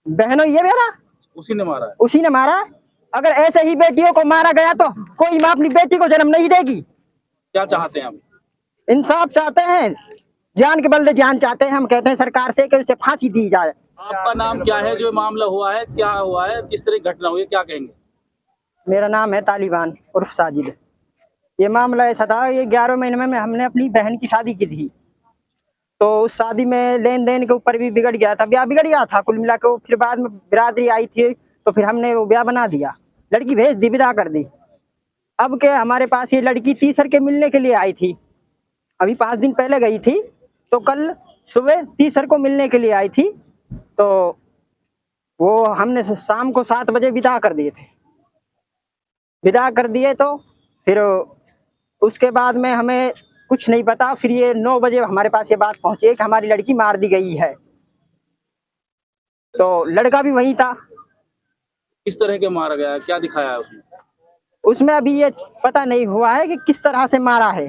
बहनों ये मेरा उसी ने मारा है। उसी ने मारा। अगर ऐसे ही बेटियों को मारा गया तो कोई माँ अपनी बेटी को जन्म नहीं देगी। क्या चाहते हैं आप? इंसाफ चाहते हैं, जान के बदले जान चाहते हैं। हम कहते हैं सरकार से कि उसे फांसी दी जाए। आपका नाम क्या है? जो मामला हुआ है क्या हुआ है, किस तरह की घटना हुई है, क्या कहेंगे? मेरा नाम है तालिबान उर्फ साजिद। ये मामला ऐसा था, ये 11 महीने में हमने अपनी बहन की शादी की थी, तो उस शादी में लेन देन के ऊपर भी बिगड़ गया था, ब्याह बिगड़ गया था कुल मिला के। फिर बाद में बिरादरी आई थी तो फिर हमने वो ब्याह बना दिया, लड़की भेज दी, विदा कर दी। अब के हमारे पास ये लड़की तीसर के मिलने के लिए आई थी, अभी 5 दिन पहले गई थी, तो कल सुबह तीसर को मिलने के लिए आई थी। तो वो हमने शाम को 7 बजे विदा कर दिए थे। विदा कर दिए तो फिर उसके बाद में हमें कुछ नहीं पता। फिर ये 9 बजे हमारे पास ये बात पहुंची कि हमारी लड़की मार दी गई है। तो लड़का भी वही था। किस तरह के मारा गया है, क्या दिखाया है उसमें? उसमें अभी ये पता नहीं हुआ है कि किस तरह से मारा है,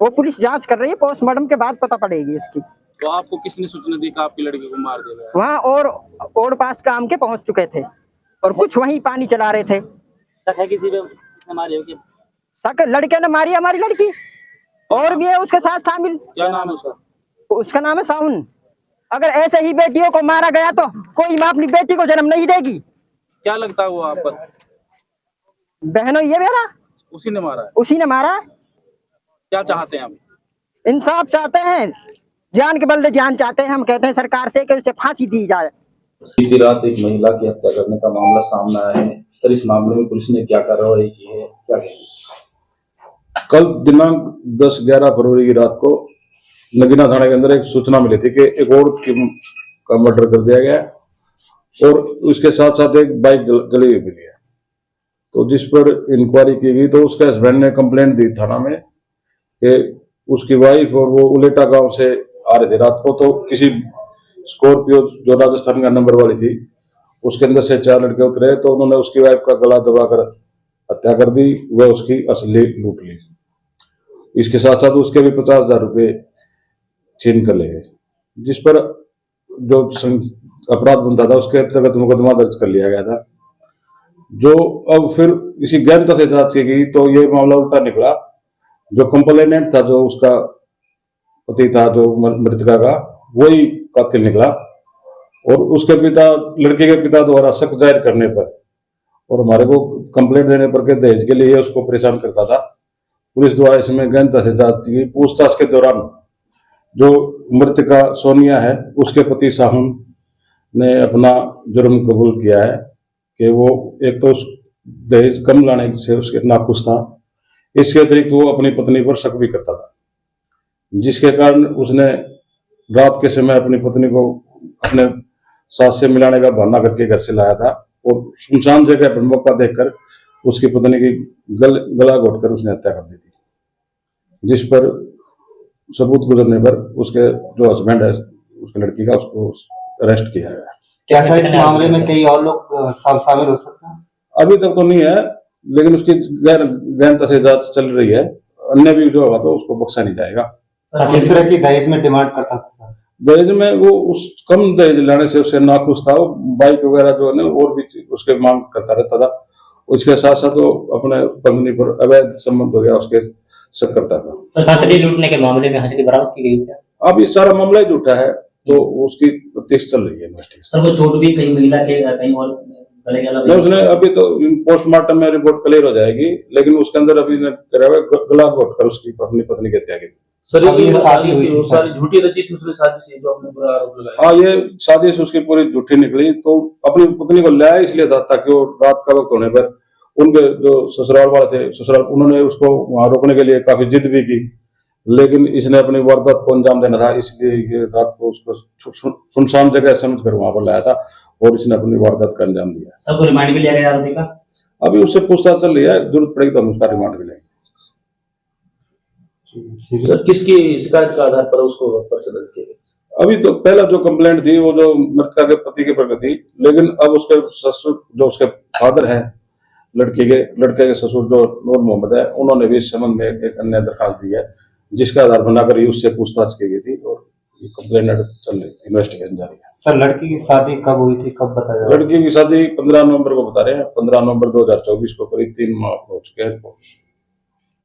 वो पुलिस जांच कर रही है, पोस्टमार्टम के बाद पता पड़ेगी इसकी। तो आपको किसने सूचना दी कि आपकी लड़की को मार दिया गया? वहाँ और पास काम के पहुंच चुके थे और कुछ वहीं पानी चला रहे थे। शक है किसी पे मारी होगी? शक लड़के ने मारी हमारी लड़की, और भी है उसके साथ शामिल। क्या नाम है उसका? उसका नाम है साउन। अगर ऐसे ही बेटियों को मारा गया तो कोई माँ अपनी बेटी को जन्म नहीं देगी। क्या लगता है वो आप पर? बहनों ये मेरा उसी ने मारा है। उसी ने मारा। क्या चाहते हैं आप? इंसाफ चाहते हैं, जान के बदले जान चाहते हैं। हम कहते हैं सरकार से कि उसे फांसी दी जाए। बीती रात एक महिला की हत्या करने का मामला सामने आया है। सर, इस मामले में पुलिस ने क्या कार्रवाई की है, क्या कहेंगे? कल दिनांक 10-11 फरवरी की रात को नगीना थाने के अंदर एक सूचना मिली थी कि एक औरत का मर्डर कर दिया गया और उसके साथ साथ एक बाइक जली हुई मिली है। तो जिस पर इंक्वायरी की गई तो उसके हस्बैंड ने कंप्लेंट दी थाना में कि उसकी वाइफ और वो उलेटा गांव से आ रहे थे रात को, तो किसी स्कॉर्पियो जो राजस्थान का नंबर वाली थी उसके अंदर से 4 लड़के उतरे, तो उन्होंने उसकी वाइफ का गला दबाकर हत्या कर दी, वह उसकी असली लूट ली। इसके साथ साथ उसके भी 50,000 रुपये छीन कर ले गए, जिस पर जो अपराध बनता था उसके अंतर्गत मुकदमा दर्ज कर लिया गया था। जो अब फिर इसी गहनता से जांच की गई तो ये मामला उल्टा निकला। जो कंप्लेनेंट था, जो उसका पति था, जो मृतका का, वही कातिल निकला। और उसके पिता, लड़के के पिता द्वारा शक जाहिर करने पर और हमारे को कंप्लेंट देने पर के दहेज के लिए उसको परेशान करता था। पुलिस द्वारा इसमें गहनता से जांच की। पूछताछ के दौरान जो मृतका सोनिया है, उसके पति साहुन ने अपना जुर्म कबूल किया है कि वो एक तो दहेज कम लाने से उसके नाखुश था, इसके अतिरिक्त वो अपनी पत्नी पर शक भी करता था, जिसके कारण उसने रात के समय अपनी पत्नी को अपने सास से मिलाने का बहाना करके घर से लाया था और सुनसान जगह पर मौका देखकर उसकी पत्नी की गला घोटकर उसने हत्या कर दी थी, जिस पर सबूत गुजरने पर उसके जो हस्बैंड है उसकी लड़की का, उसको अरेस्ट किया गया। क्या सर इस मामले में कई और लोग शामिल हो सकते हैं? अभी तक तो नहीं है, लेकिन उसकी गहनता से जांच चल रही है। अन्य भी जो होगा तो उसको बख्शा नहीं जाएगा। किस तरह की दहेज में डिमांड करता था सर? दहेज में वो उस कम दहेज लाने से उससे नाखुश था। वो बाइक वगैरह जो है ना और भी उसके मांग करता रहता था। उसके साथ साथ वो अपने पत्नी पर अवैध संबंध हो गया, उसके शक करता था। तो हंसली लूटने के मामले में हंसली बरामद की गई क्या? अब ये सारा मामला ही झूठा है, तो उसकी तफ्तीश चल रही है, इन्वेस्टिगेशन। सर वो चोट भी कहीं महिला के कहीं और गले नहीं, उसने अभी तो पोस्टमार्टम में रिपोर्ट क्लियर हो जाएगी, लेकिन उसके अंदर अभी गला घोट कर उसकी अपनी पत्नी की हत्या की। सर अब ये शादी हुई थी, सारी झूठी रची थी उसने साजिश, जो आपने पूरा आरोप लगाया। हाँ, ये साजिश उसकी पूरी झूठी निकली। तो अपनी पत्नी को लाया इसलिए था ताकि वो रात का वक्त होने पर उनके जो ससुराल वाले थे, ससुराल, उन्होंने उसको वहां रोकने के लिए काफी जिद भी की, लेकिन इसने अपनी वारदात को अंजाम देना था, इसलिए ये रात को उसको सुनसान जगह समझकर वहां पर लाया था और इसने अपनी वारदात का अंजाम दिया। सबको रिमांड भी लिया गया आरोपी का? अभी उससे पूछताछ चल रही है, जरूरत पड़ेगी तो हम उसका रिमांड भी लेंगे। सर किसकी शिकायत के आधार पर उसको पर्चा दर्ज किया गया? अभी तो पहला जो कंप्लेंट थी वो जो मृतका के पति के प्रति थी, लेकिन अब उसके ससुर, जो उसके फादर है, लड़के के ससुर जो नूर मोहम्मद है, उन्होंने भी इस संबंध में एक अन्य दरखास्त दी है, जिसका आधार बनाकर ही उससे पूछताछ की गई थी और कंप्लेन चल रही, इन्वेस्टिगेशन जारी है। सर लड़की की शादी कब हुई थी, कब बताया? लड़की की शादी 15 नवंबर को बता रहे हैं, 15 नवंबर 2024 को, करीब 3 माह हो चुके हैं।